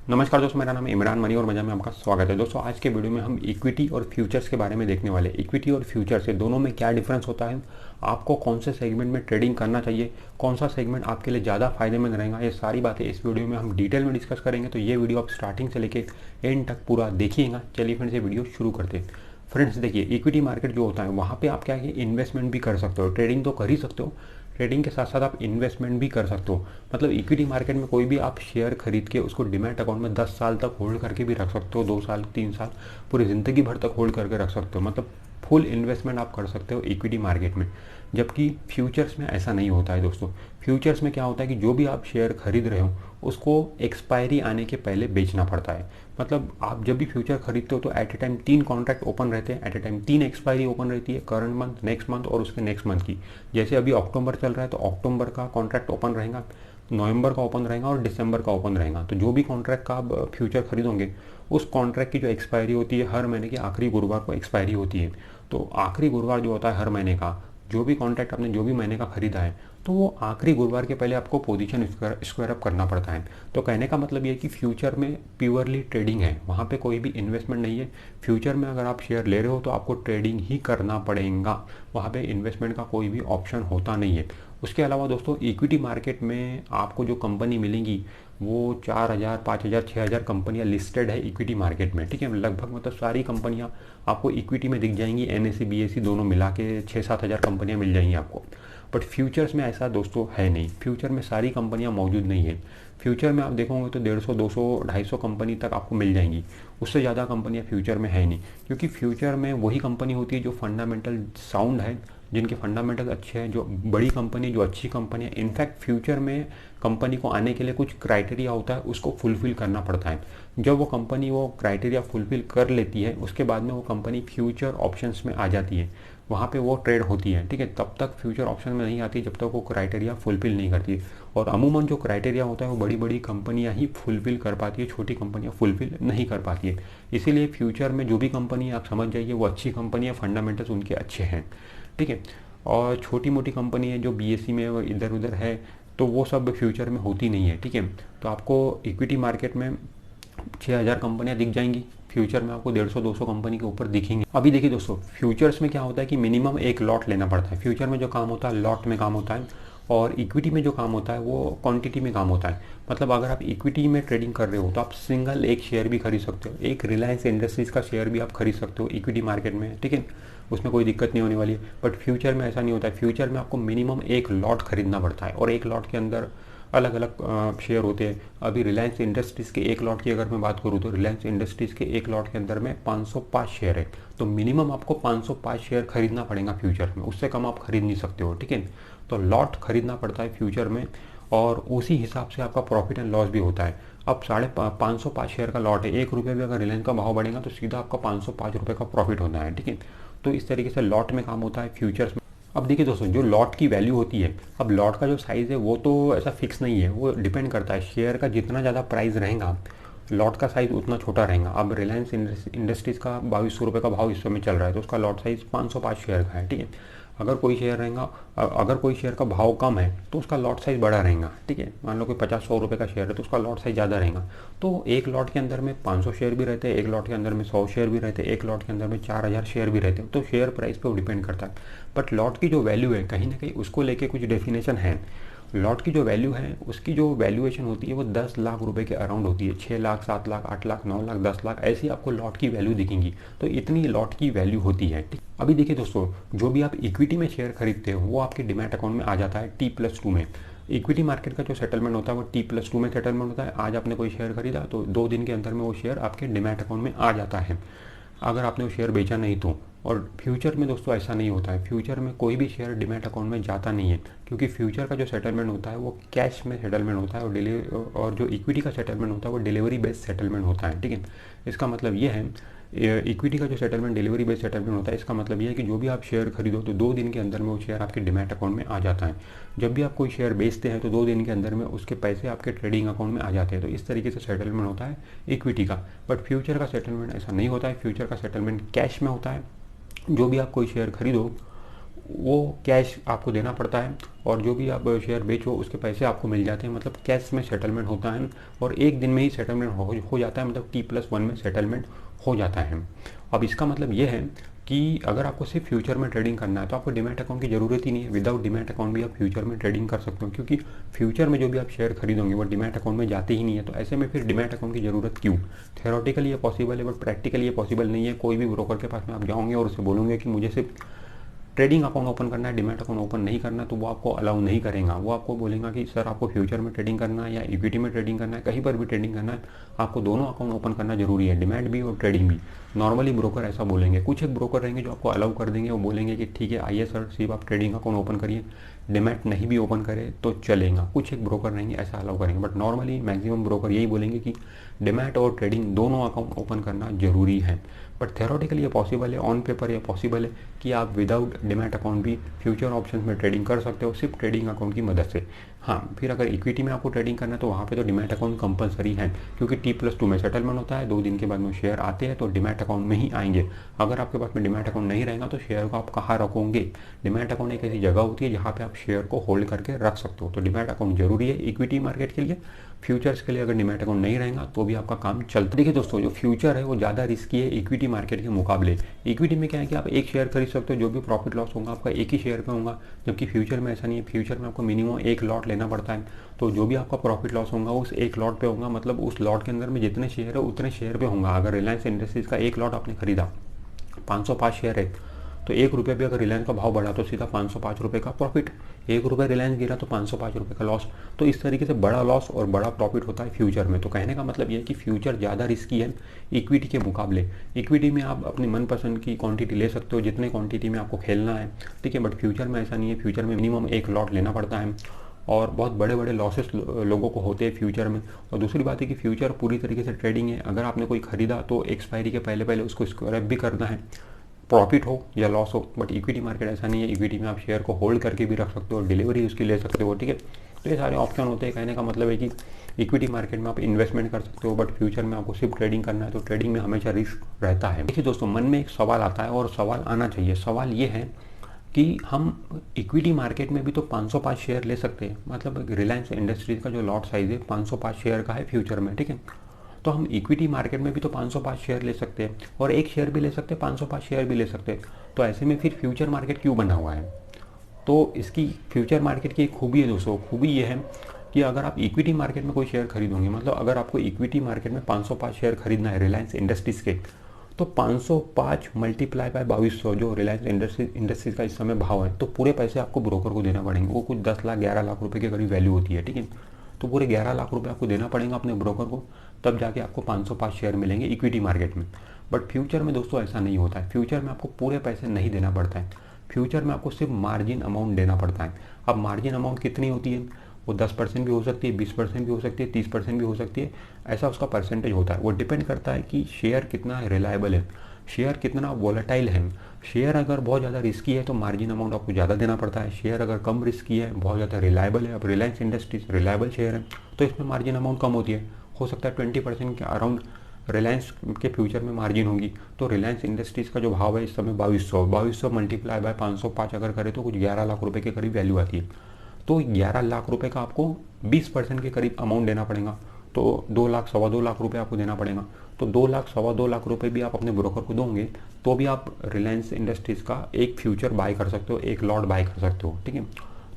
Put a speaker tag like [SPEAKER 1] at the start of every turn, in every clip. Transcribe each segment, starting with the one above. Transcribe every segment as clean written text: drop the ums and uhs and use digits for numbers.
[SPEAKER 1] नमस्कार दोस्तों, मेरा नाम है इमरान मनी और मजा में आपका स्वागत है। दोस्तों आज के वीडियो में हम इक्विटी और फ्यूचर्स के बारे में देखने वाले हैं। इक्विटी और फ्यूचर्स से दोनों में क्या डिफरेंस होता है, आपको कौन से सेगमेंट में ट्रेडिंग करना चाहिए, कौन सा सेगमेंट आपके लिए ज़्यादा फायदेमंद रहेगा, ये सारी बातें इस वीडियो में हम डिटेल में डिस्कस करेंगे। तो ये वीडियो आप स्टार्टिंग से लेकर एंड तक पूरा देखिएगा। चलिए फिर से वीडियो शुरू करते हैं। फ्रेंड्स देखिए, इक्विटी मार्केट जो होता है वहाँ पे आप क्या है इन्वेस्टमेंट भी कर सकते हो, ट्रेडिंग तो कर ही सकते हो, ट्रेडिंग के साथ साथ आप इन्वेस्टमेंट भी कर सकते हो। मतलब इक्विटी मार्केट में कोई भी आप शेयर खरीद के उसको डिमैट अकाउंट में 10 साल तक होल्ड करके भी रख सकते हो, 2 साल 3 साल पूरी ज़िंदगी भर तक होल्ड करके रख सकते हो। मतलब फुल इन्वेस्टमेंट आप कर सकते हो इक्विटी मार्केट में। जबकि फ्यूचर्स में ऐसा नहीं होता है दोस्तों। फ्यूचर्स में क्या होता है कि जो भी आप शेयर खरीद रहे हो उसको एक्सपायरी आने के पहले बेचना पड़ता है। मतलब आप जब भी फ्यूचर खरीदते हो तो at a time 3 contract open रहते हैं, at a time 3 expiry open रहती है, करंट मंथ, नेक्स्ट मंथ और उसके नेक्स्ट मंथ की। जैसे अभी अक्टूबर चल रहा है तो अक्टूबर का कॉन्ट्रैक्ट ओपन रहेगा, नवंबर का ओपन रहेगा और दिसंबर का ओपन रहेगा। तो जो भी कॉन्ट्रैक्ट का आप फ्यूचर खरीदोगे उस कॉन्ट्रैक्ट की जो एक्सपायरी होती है हर महीने के आखिरी गुरुवार को एक्सपायरी होती है। तो आखिरी गुरुवार जो होता है हर महीने का, जो भी कॉन्ट्रैक्ट आपने जो भी महीने का खरीदा है तो वो आखिरी गुरुवार के पहले आपको पोजीशन स्क्वायर अप करना पड़ता है। तो कहने का मतलब ये है कि फ्यूचर में प्योरली ट्रेडिंग है, वहाँ पे कोई भी इन्वेस्टमेंट नहीं है। फ्यूचर में अगर आप शेयर ले रहे हो तो आपको ट्रेडिंग ही करना पड़ेगा, वहाँ पे इन्वेस्टमेंट का कोई भी ऑप्शन होता नहीं है। उसके अलावा दोस्तों इक्विटी मार्केट में आपको जो कंपनी मिलेंगी वो 4,000 5,000 6,000 कंपनियां लिस्टेड है इक्विटी मार्केट में, ठीक है। लगभग मतलब सारी कंपनियां आपको इक्विटी में दिख जाएंगी, एनएससी बीएससी दोनों मिला के 6-7 हज़ार कंपनियां मिल जाएंगी आपको। बट फ्यूचर्स में ऐसा दोस्तों है नहीं, फ्यूचर में सारी कंपनियां मौजूद नहीं है। फ्यूचर में आप देखोगे तो 150 200 250 कंपनी तक आपको मिल जाएंगी, उससे ज़्यादा कंपनियां फ्यूचर में है नहीं। क्योंकि फ्यूचर में वही कंपनी होती है जो फंडामेंटल साउंड है, जिनके फंडामेंटल अच्छे हैं, जो बड़ी कंपनी, जो अच्छी कंपनी है। इनफैक्ट फ्यूचर में कंपनी को आने के लिए कुछ क्राइटेरिया होता है, उसको फुलफिल करना पड़ता है। जब वो कंपनी वो क्राइटेरिया फुलफिल कर लेती है उसके बाद में वो कंपनी फ्यूचर ऑप्शंस में आ जाती है, वहाँ पे वो ट्रेड होती है, ठीक है। तब तक फ्यूचर ऑप्शन में नहीं आती जब तक वो क्राइटेरिया फुलफिल नहीं करती है। और अमूमन जो क्राइटेरिया होता है वो बड़ी बड़ी कंपनियाँ ही फुलफिल कर पाती है, छोटी कंपनियाँ फुलफिल नहीं कर पाती है। इसीलिए फ्यूचर में जो भी कंपनी आप समझ जाइए वो अच्छी कंपनी है, फंडामेंटल्स उनके अच्छे हैं, ठीक है। और छोटी मोटी कंपनी है जो बीएससी में इधर उधर है तो वो सब फ्यूचर में होती नहीं है, ठीक है। तो आपको इक्विटी मार्केट में 6,000 कंपनियां दिख जाएंगी, फ्यूचर में आपको 150-200 कंपनी के ऊपर दिखेंगे। अभी देखिए दोस्तों, फ्यूचर्स में क्या होता है कि मिनिमम एक लॉट लेना पड़ता है। फ्यूचर में जो काम होता है लॉट में काम होता है, और इक्विटी में जो काम होता है वो क्वांटिटी में काम होता है। मतलब अगर आप इक्विटी में ट्रेडिंग कर रहे हो तो आप सिंगल एक शेयर भी खरीद सकते हो, एक रिलायंस इंडस्ट्रीज़ का शेयर भी आप खरीद सकते हो इक्विटी मार्केट में, ठीक है। उसमें कोई दिक्कत नहीं होने वाली है। बट फ्यूचर में ऐसा नहीं होता है, फ्यूचर में आपको मिनिमम एक लॉट खरीदना पड़ता है और एक लॉट के अंदर अलग अलग शेयर होते हैं। अभी रिलायंस इंडस्ट्रीज़ के एक लॉट की अगर मैं बात करूँ तो रिलायंस इंडस्ट्रीज़ के एक लॉट के अंदर में 505 शेयर है। तो मिनिमम आपको 505 शेयर खरीदना पड़ेगा फ्यूचर में, उससे कम आप खरीद नहीं सकते हो, ठीक है। तो लॉट खरीदना पड़ता है फ्यूचर में और उसी हिसाब से आपका प्रॉफिट एंड लॉस भी होता है। अब 550 शेयर का लॉट है, 1 रुपये भी अगर रिलायंस का भाव बढ़ेगा तो सीधा आपका 505 रुपये का प्रॉफिट होना है, ठीक है। तो इस तरीके से लॉट में काम होता है फ्यूचर्स में। अब देखिए दोस्तों, जो लॉट की वैल्यू होती है, अब लॉट का जो साइज़ है वो तो ऐसा फिक्स नहीं है, वो डिपेंड करता है शेयर का जितना ज़्यादा प्राइस रहेगा लॉट का साइज़ उतना छोटा रहेगा। अब रिलायंस इंडस्ट्रीज़ का 2200 रुपये का भाव इस समय चल रहा है तो उसका लॉट साइज़ 505 शेयर का है, ठीक है। अगर कोई शेयर रहेगा, अगर कोई शेयर का भाव कम है तो उसका लॉट साइज़ बड़ा रहेगा, ठीक है। मान लो कोई 50-100 रुपये का शेयर है तो उसका लॉट साइज़ ज़्यादा रहेगा। तो एक लॉट के अंदर में 500 शेयर भी रहते हैं, एक लॉट के अंदर में 100 शेयर भी रहते हैं, एक लॉट के अंदर में 4,000 शेयर भी रहते हैं। तो शेयर प्राइस पे वो डिपेंड करता है। बट लॉट की जो वैल्यू है कहीं ना कहीं उसको लेके कुछ डेफिनेशन है। लॉट की जो वैल्यू है उसकी जो वैल्यूएशन होती है वो 10 लाख रुपए के अराउंड होती है, 6 लाख 7 लाख 8 लाख 9 लाख 10 लाख ऐसी आपको लॉट की वैल्यू दिखेंगी। तो इतनी लॉट की वैल्यू होती है, ठीक। अभी देखिए दोस्तों, जो भी आप इक्विटी में शेयर खरीदते हो वो आपके डिमैट अकाउंट में आ जाता है T+2 में। इक्विटी मार्केट का जो सेटलमेंट होता है वो T+2 में सेटलमेंट होता है। आज आपने कोई शेयर खरीदा तो 2 दिन के अंदर में वो शेयर आपके डिमैट अकाउंट में आ जाता है, अगर आपने वो शेयर बेचा नहीं तो। और फ्यूचर में दोस्तों ऐसा नहीं होता है, फ्यूचर में कोई भी शेयर डिमैट अकाउंट में जाता नहीं है, क्योंकि फ्यूचर का जो सेटलमेंट होता है वो कैश में सेटलमेंट होता है और जो इक्विटी का सेटलमेंट होता है वो डिलीवरी बेस्ड सेटलमेंट होता है, ठीक है। इसका मतलब ये है, इक्विटी का जो सेटलमेंट डिलीवरी बेस्ड सेटलमेंट होता है, इसका मतलब ये है कि जो भी आप शेयर खरीदो तो 2 दिन के अंदर में वो शेयर आपके डिमैट अकाउंट में आ जाता है। जब भी आप कोई शेयर बेचते हैं तो 2 दिन के अंदर में उसके पैसे आपके ट्रेडिंग अकाउंट में आ जाते हैं। तो इस तरीके से सेटलमेंट होता है इक्विटी का। बट फ्यूचर का सेटलमेंट ऐसा नहीं होता है, फ्यूचर का सेटलमेंट कैश में होता है। जो भी आप कोई शेयर खरीदो वो कैश आपको देना पड़ता है, और जो भी आप शेयर बेचो उसके पैसे आपको मिल जाते हैं, मतलब कैश में सेटलमेंट होता है और एक दिन में ही सेटलमेंट हो जाता है, मतलब T+1 में सेटलमेंट हो जाता है। अब इसका मतलब ये है कि अगर आपको सिर्फ फ्यूचर में ट्रेडिंग करना है तो आपको डीमैट अकाउंट की ज़रूरत ही नहीं है। विदाउट डीमैट अकाउंट भी आप फ्यूचर में ट्रेडिंग कर सकते हो, क्योंकि फ्यूचर में जो भी आप शेयर खरीदोगे वो डीमैट अकाउंट में जाते ही नहीं है, तो ऐसे में फिर डीमैट अकाउंट की ज़रूरत क्यों। थ्योरेटिकली ये पॉसिबल है बट प्रैक्टिकली ये पॉसिबल नहीं है। कोई भी ब्रोकर के पास में आप जाओगे और उससे बोलोगे कि मुझे सिर्फ ट्रेडिंग अकाउंट ओपन करना है, डीमैट अकाउंट ओपन नहीं करना, तो वो आपको अलाउ नहीं करेगा। वो आपको बोलेगा कि सर आपको फ्यूचर में ट्रेडिंग करना है या इक्विटी में ट्रेडिंग करना है, कहीं पर भी ट्रेडिंग करना है, आपको दोनों अकाउंट ओपन करना जरूरी है, डीमैट भी और ट्रेडिंग भी। नॉर्मली ब्रोकर ऐसा बोलेंगे। कुछ एक ब्रोकर रहेंगे जो आपको अलाउ कर देंगे, वो बोलेंगे कि ठीक है आइए सर सिर्फ आप ट्रेडिंग अकाउंट ओपन करिए, डीमैट नहीं भी ओपन करे तो चलेगा। कुछ एक ब्रोकर रहेंगे ऐसा अलाउ करेंगे, बट नॉर्मली मैक्सिमम ब्रोकर यही बोलेंगे कि डीमैट और ट्रेडिंग दोनों अकाउंट ओपन करना जरूरी है। बट थ्योरेटिकली ये पॉसिबल है, ऑन पेपर ये पॉसिबल है कि आप विदाउट डीमैट अकाउंट भी फ्यूचर ऑप्शंस में ट्रेडिंग कर सकते हो सिर्फ ट्रेडिंग अकाउंट की मदद से। हाँ, फिर अगर इक्विटी में आपको ट्रेडिंग करना है तो वहाँ पे तो डीमैट अकाउंट कंपलसरी है, क्योंकि T+2 में सेटलमेंट होता है, 2 दिन के बाद में शेयर आते हैं तो डीमैट अकाउंट में ही आएंगे। अगर आपके पास में डीमैट अकाउंट नहीं रहेगा तो शेयर को आप कहाँ रखोगे। डीमैट अकाउंट एक ऐसी जगह होती है जहाँ पे आप शेयर को होल्ड करके रख सकते हो, तो डीमैट अकाउंट जरूरी है इक्विटी मार्केट के लिए। फ्यूचर्स के लिए अगर डीमैट अकाउंट नहीं रहेगा तो भी आपका काम चलता। देखिए दोस्तों, जो फ्यूचर है वो ज़्यादा रिस्की है इक्विटी मार्केट के मुकाबले। इक्विटी में क्या है कि आप एक शेयर खरीद सकते हो, जो भी प्रॉफिट लॉस होगा आपका एक ही शेयर पे होगा, जबकि फ्यूचर में ऐसा नहीं है। फ्यूचर में आपको मिनिमम एक लॉट लेना पड़ता है, तो जो भी आपका प्रॉफिट लॉस होगा उस एक लॉट पे होगा, मतलब उस लॉट के अंदर में जितने शेयर है उतने शेयर पे होगा। अगर रिलायंस इंडस्ट्रीज का एक लॉट आपने खरीदा, 505 शेयर है, तो ₹1 भी अगर रिलायंस का भाव बढ़ा तो सीधा ₹505 का प्रॉफिट, ₹1 रिलायंस गिरा तो ₹505 का लॉस। तो इस तरीके से बड़ा लॉस और बड़ा प्रॉफिट होता है फ्यूचर में। तो कहने का मतलब ये है कि फ्यूचर ज़्यादा रिस्की है इक्विटी के मुकाबले। इक्विटी में आप अपनी मनपसंद की क्वांटिटी ले सकते हो, जितने क्वांटिटी में आपको खेलना है, ठीक है, बट फ्यूचर में ऐसा नहीं है। फ्यूचर में मिनिमम एक लॉट लेना पड़ता है और बहुत बड़े बड़े लॉसेस लोगों को होते हैं फ्यूचर में। और दूसरी बात है कि फ्यूचर पूरी तरीके से ट्रेडिंग है। अगर आपने कोई खरीदा तो एक्सपायरी के पहले पहले उसको स्क्रैप भी करना है, प्रॉफिट हो या लॉस हो। बट इक्विटी मार्केट ऐसा नहीं है, इक्विटी में आप शेयर को होल्ड करके भी रख सकते हो, डिलीवरी उसकी ले सकते हो, ठीक है। तो ये सारे ऑप्शन होते हैं। कहने का मतलब है कि इक्विटी मार्केट में आप इन्वेस्टमेंट कर सकते हो, बट फ्यूचर में आपको सिर्फ ट्रेडिंग करना है, तो ट्रेडिंग में हमेशा रिस्क रहता है। देखिए दोस्तों, मन में एक सवाल आता है और सवाल आना चाहिए। सवाल ये है कि हम इक्विटी मार्केट में भी तो 505 शेयर ले सकते हैं, मतलब रिलायंस इंडस्ट्रीज का जो लॉट साइज है 505 शेयर का है फ्यूचर में, ठीक है। तो हम इक्विटी मार्केट में भी तो 505 शेयर ले सकते हैं और एक शेयर भी ले सकते हैं, 505 शेयर भी ले सकते हैं। तो ऐसे में फिर फ्यूचर मार्केट क्यों बना हुआ है। तो इसकी फ्यूचर मार्केट की एक खूबी है दोस्तों। खूबी ये है कि अगर आप इक्विटी मार्केट में कोई शेयर खरीदोगे, मतलब अगर आपको इक्विटी मार्केट में 505 शेयर खरीदना है रिलायंस इंडस्ट्रीज के, तो 505 मल्टीप्लाई बाय 2200 जो रिलायंस इंडस्ट्रीज का इस समय भाव है, तो पूरे पैसे आपको ब्रोकर को देना पड़ेंगे। वो कुछ 10 लाख 11 लाख रुपए के करीब वैल्यू होती है, ठीक है। तो पूरे 11 लाख रुपए आपको देना पड़ेगा अपने ब्रोकर को, तब जाके आपको 505 शेयर मिलेंगे इक्विटी मार्केट में। बट फ्यूचर में दोस्तों ऐसा नहीं होता है। फ्यूचर में आपको पूरे पैसे नहीं देना पड़ता है, फ्यूचर में आपको सिर्फ मार्जिन अमाउंट देना पड़ता है। अब मार्जिन अमाउंट कितनी होती है, वो 10% भी हो सकती है, 20% भी हो सकती है, 30% भी हो सकती है, ऐसा उसका परसेंटेज होता है। वो डिपेंड करता है कि शेयर कितना रिलायबल है, शेयर कितना वॉलेटाइल है। शेयर अगर बहुत ज़्यादा रिस्की है तो मार्जिन अमाउंट आपको ज़्यादा देना पड़ता है। शेयर अगर कम रिस्की है, बहुत ज़्यादा रिलायबल है, अब रिलायंस इंडस्ट्रीज रिलायबल शेयर है, तो इसमें मार्जिन अमाउंट कम होती है। हो सकता है 20% के अराउंड रिलायंस के फ्यूचर में मार्जिन होगी। तो रिलायंस इंडस्ट्रीज का जो भाव है इस समय 2200 मल्टीप्लाई बाय 505 अगर करें तो कुछ 11 लाख रुपए के करीब वैल्यू आती है। तो 11 लाख रुपए का आपको 20% के करीब अमाउंट देना पड़ेगा, तो 2 लाख 2.25 लाख रुपए आपको देना पड़ेगा। तो 2 लाख 2.25 लाख रुपए भी आप अपने ब्रोकर को दोगे तो भी आप रिलायंस इंडस्ट्रीज का एक फ्यूचर बाय कर सकते हो, एक लॉट बाय कर सकते हो, ठीक है।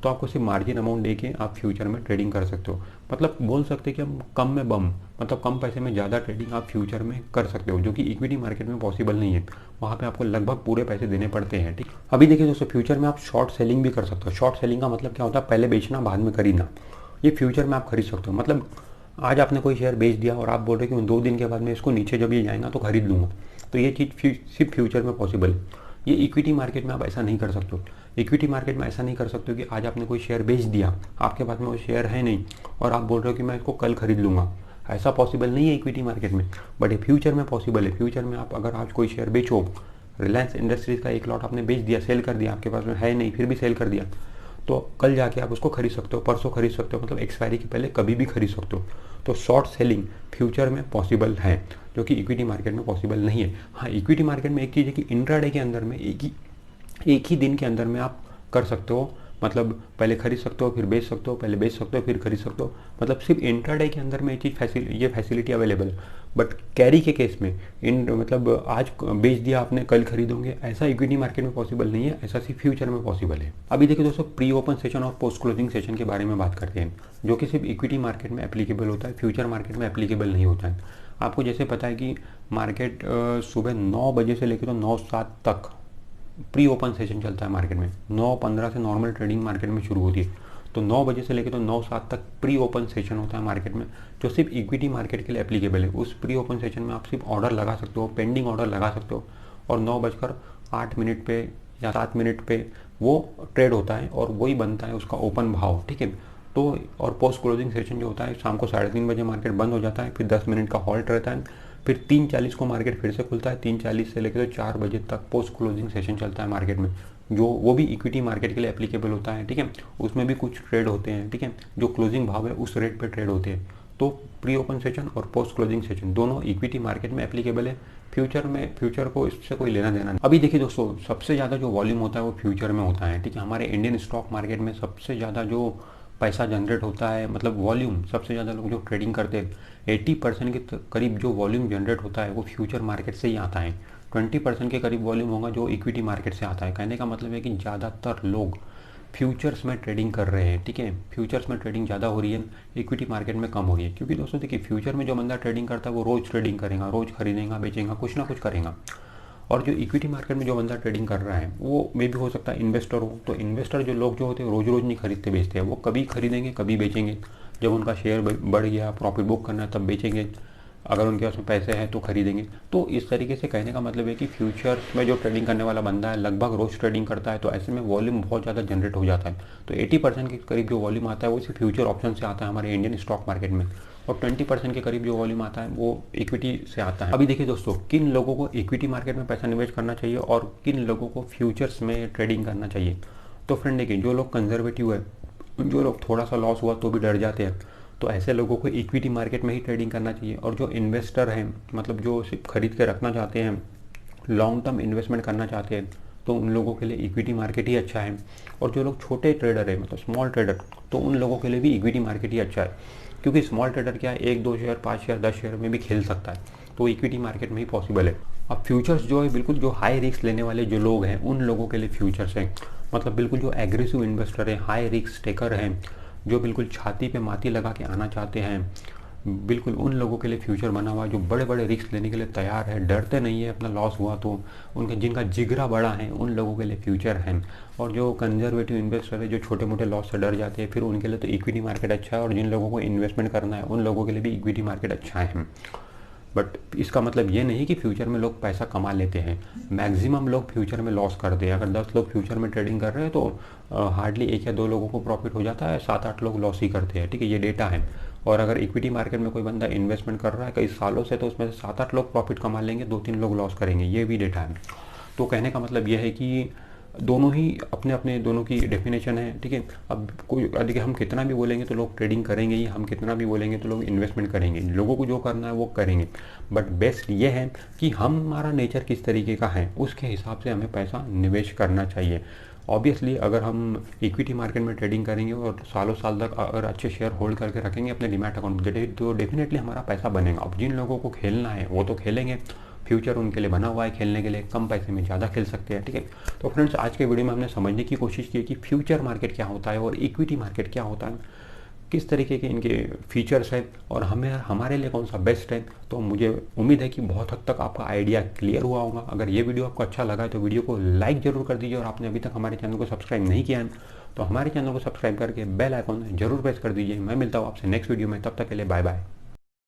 [SPEAKER 1] तो आपको सिर्फ मार्जिन अमाउंट देके आप फ्यूचर में ट्रेडिंग कर सकते हो। मतलब बोल सकते हैं कि हम कम में बम, मतलब कम पैसे में ज़्यादा ट्रेडिंग आप फ्यूचर में कर सकते हो, जो कि इक्विटी मार्केट में पॉसिबल नहीं है। वहाँ पे आपको लगभग पूरे पैसे देने पड़ते हैं, ठीक। अभी देखिए दोस्तों, फ्यूचर में आप शॉर्ट सेलिंग भी कर सकते हो। शॉर्ट सेलिंग का मतलब क्या होता है, पहले बेचना बाद में खरीदना। ये फ्यूचर में आप खरीद सकते हो। मतलब आज आपने कोई शेयर बेच दिया और आप बोल रहे हो कि 2 दिन के बाद में इसको नीचे जब ये जाएगा तो खरीद लूँगा, तो ये चीज़ सिर्फ फ्यूचर में पॉसिबल है। ये इक्विटी मार्केट में आप ऐसा नहीं कर सकते हो। इक्विटी मार्केट में ऐसा नहीं कर सकते हो कि आज आपने कोई शेयर बेच दिया, आपके पास में वो शेयर है नहीं और आप बोल रहे हो कि मैं इसको कल खरीद लूँगा। ऐसा पॉसिबल नहीं है इक्विटी मार्केट में, बट ये फ्यूचर में पॉसिबल है। फ्यूचर में आप अगर आज कोई शेयर बेचो, रिलायंस इंडस्ट्रीज का एक लॉट आपने बेच दिया, सेल कर दिया, आपके पास में है नहीं फिर भी सेल कर दिया, तो कल जाके आप उसको खरीद सकते हो, परसों खरीद सकते हो, मतलब एक्सपायरी के पहले कभी भी खरीद सकते हो। तो शॉर्ट सेलिंग फ्यूचर में पॉसिबल है, जो कि इक्विटी मार्केट में पॉसिबल नहीं है। हाँ, इक्विटी मार्केट में एक चीज़ है कि इंट्राडे के अंदर में एक ही एक ही दिन के अंदर में आप कर सकते हो, मतलब पहले खरीद सकते हो फिर बेच सकते हो, पहले बेच सकते हो फिर खरीद सकते हो, मतलब सिर्फ इंट्राडे के अंदर में ये फैसिलिटी अवेलेबल। बट कैरी के केस में इन मतलब आज बेच दिया आपने, कल खरीदोगे, ऐसा इक्विटी मार्केट में पॉसिबल नहीं है, ऐसा सिर्फ फ्यूचर में पॉसिबल है। अभी देखिए दोस्तों, प्री ओपन सेशन और पोस्ट क्लोजिंग सेशन के बारे में बात करते हैं, जो कि सिर्फ इक्विटी मार्केट में एप्लीकेबल होता है, फ्यूचर मार्केट में एप्लीकेबल नहीं होता है। आपको जैसे पता है कि मार्केट सुबह 9 बजे से लेकर तो 9:07 तक प्री ओपन सेशन चलता है मार्केट में। 9:15 से नॉर्मल ट्रेडिंग मार्केट में शुरू होती है, तो 9 बजे से लेकर तो 9:07 तक प्री ओपन सेशन होता है मार्केट में, जो सिर्फ इक्विटी मार्केट के लिए एप्लीकेबल है। उस प्री ओपन सेशन में आप सिर्फ ऑर्डर लगा सकते हो, पेंडिंग ऑर्डर लगा सकते हो, और 9:08 पे या 7 पे वो ट्रेड होता है और वही बनता है उसका ओपन भाव, ठीक है। तो और पोस्ट क्लोजिंग सेशन जो होता है शाम को 3:30 बजे मार्केट बंद हो जाता है, फिर 10 मिनट का हॉल्ट रहता है, फिर 3:40 को मार्केट फिर से खुलता है, 3:40 से लेकर तो 4 बजे तक पोस्ट क्लोजिंग सेशन चलता है मार्केट में, जो वो भी इक्विटी मार्केट के लिए एप्लीकेबल होता है, ठीक है। उसमें भी कुछ ट्रेड होते हैं, ठीक है, जो क्लोजिंग भाव है उस रेट पे ट्रेड होते हैं। तो प्री ओपन सेशन और पोस्ट क्लोजिंग सेशन दोनों इक्विटी मार्केट में एप्लीकेबल है, फ्यूचर को इससे कोई लेना देना नहीं। अभी देखिए दोस्तों, सबसे ज़्यादा जो वॉल्यूम होता है वो फ्यूचर में होता है, ठीक है। हमारे इंडियन स्टॉक मार्केट में सबसे ज़्यादा जो पैसा जनरेट होता है, मतलब वॉल्यूम, सबसे ज़्यादा लोग जो ट्रेडिंग करते हैं 80% के करीब जो वॉल्यूम जनरेट होता है वो फ्यूचर मार्केट से ही आता है। 20% के करीब वॉल्यूम होगा जो इक्विटी मार्केट से आता है। कहने का मतलब है कि ज़्यादातर लोग फ्यूचर्स में ट्रेडिंग कर रहे हैं, ठीक है। फ्यूचर्स में ट्रेडिंग ज़्यादा हो रही है, इक्विटी मार्केट में कम हो रही है, क्योंकि दोस्तों देखिए, फ्यूचर में जो बंदा ट्रेडिंग करता है वो रोज़ ट्रेडिंग करेगा, रोज़ खरीदेगा बेचेगा, कुछ ना कुछ करेगा। और जो इक्विटी मार्केट में जो बंदा ट्रेडिंग कर रहा है वो मे भी हो सकता है इन्वेस्टर हो, तो इन्वेस्टर जो लोग जो होते हैं रोज़ रोज़ नहीं खरीदते बेचते हैं, वो कभी खरीदेंगे कभी बेचेंगे, जब उनका शेयर बढ़ गया, प्रॉफिट बुक करना है तब बेचेंगे, अगर उनके पास में पैसे हैं तो खरीदेंगे। तो इस तरीके से कहने का मतलब है कि फ्यूचर्स में जो ट्रेडिंग करने वाला बंदा है लगभग रोज़ ट्रेडिंग करता है, तो ऐसे में वॉल्यूम बहुत ज़्यादा जनरेट हो जाता है। तो 80% के करीब जो वॉल्यूम आता है वो सिर्फ फ्यूचर ऑप्शन से आता है हमारे इंडियन स्टॉक मार्केट में, और 20% के करीब जो वॉल्यूम आता है वो इक्विटी से आता है। अभी देखिए दोस्तों, किन लोगों को इक्विटी मार्केट में पैसा निवेश करना चाहिए और किन लोगों को फ्यूचर्स में ट्रेडिंग करना चाहिए। तो फ्रेंड देखिए, जो लोग कंजर्वेटिव है, जो लोग थोड़ा सा लॉस हुआ तो भी डर जाते हैं, तो ऐसे लोगों को इक्विटी मार्केट में ही ट्रेडिंग करना चाहिए। और जो इन्वेस्टर हैं, मतलब जो सिर्फ खरीद के रखना चाहते हैं, लॉन्ग टर्म इन्वेस्टमेंट करना चाहते हैं, तो उन लोगों के लिए इक्विटी मार्केट ही अच्छा है। और जो लोग छोटे ट्रेडर है, मतलब स्मॉल ट्रेडर, तो उन लोगों के लिए भी इक्विटी मार्केट ही अच्छा है, क्योंकि स्मॉल ट्रेडर क्या है, 1-2 शेयर, 5 शेयर, 10 शेयर में भी खेल सकता है, तो इक्विटी मार्केट में ही पॉसिबल है। अब फ्यूचर्स जो है, बिल्कुल जो हाई रिस्क लेने वाले जो लोग हैं उन लोगों के लिए फ्यूचर्स हैं, मतलब बिल्कुल जो एग्रेसिव इन्वेस्टर है, हाई रिस्क टेकर हैं, जो बिल्कुल छाती पे माती लगा के आना चाहते हैं, बिल्कुल उन लोगों के लिए फ्यूचर बना हुआ है, जो बड़े बड़े रिस्क लेने के लिए तैयार है, डरते नहीं है अपना लॉस हुआ तो, उनके जिनका जिगरा बड़ा है उन लोगों के लिए फ्यूचर है। और जो कंजर्वेटिव इन्वेस्टर है, जो छोटे मोटे लॉस से डर जाते हैं, फिर उनके लिए तो इक्विटी मार्केट अच्छा है, और जिन लोगों को इन्वेस्टमेंट करना है उन लोगों के लिए भी इक्विटी मार्केट अच्छा है। बट इसका मतलब ये नहीं कि फ्यूचर में लोग पैसा कमा लेते हैं, मैक्सिमम लोग फ्यूचर में लॉस करते हैं। अगर 10 लोग फ्यूचर में ट्रेडिंग कर रहे हैं तो हार्डली 1 या 2 लोगों को प्रॉफिट हो जाता है, 7-8 लोग लॉस ही करते हैं, ठीक है, ये डेटा है। और अगर इक्विटी मार्केट में कोई बंदा इन्वेस्टमेंट कर रहा है कई सालों से, तो उसमें से 7-8 लोग प्रॉफिट कमा लेंगे, 2-3 लोग लॉस करेंगे, ये भी डेटा है। तो कहने का मतलब यह है कि दोनों ही अपने अपने दोनों की डेफिनेशन है, ठीक है। अब कोई देखिए, हम कितना भी बोलेंगे तो लोग ट्रेडिंग करेंगे ही, हम कितना भी बोलेंगे तो लोग इन्वेस्टमेंट करेंगे, लोगों को जो करना है वो करेंगे। बट बेस्ट ये है कि हमारा नेचर किस तरीके का है, उसके हिसाब से हमें पैसा निवेश करना चाहिए। ऑब्वियसली अगर हम इक्विटी मार्केट में ट्रेडिंग करेंगे और सालों साल तक अगर अच्छे शेयर होल्ड करके रखेंगे अपने डीमैट अकाउंट में, तो डेफिनेटली हमारा पैसा बनेगा। अब जिन लोगों को खेलना है वो तो खेलेंगे, फ्यूचर उनके लिए बना हुआ है खेलने के लिए, कम पैसे में ज़्यादा खेल सकते हैं, ठीक है। तो फ्रेंड्स, आज के वीडियो में हमने समझने की कोशिश की कि फ्यूचर मार्केट क्या होता है और इक्विटी मार्केट क्या होता है, किस तरीके के इनके फीचर्स हैं और हमारे लिए कौन सा बेस्ट है। तो मुझे उम्मीद है कि बहुत हद तक आपका आइडिया क्लियर हुआ होगा। अगर ये वीडियो आपको अच्छा लगा है तो वीडियो को लाइक जरूर कर दीजिए, और आपने अभी तक हमारे चैनल को सब्सक्राइब नहीं किया है तो हमारे चैनल को सब्सक्राइब करके बेल आइकॉन जरूर प्रेस कर दीजिए। मैं मिलता हूँ आपसे नेक्स्ट वीडियो में, तब तक के लिए बाय बाय।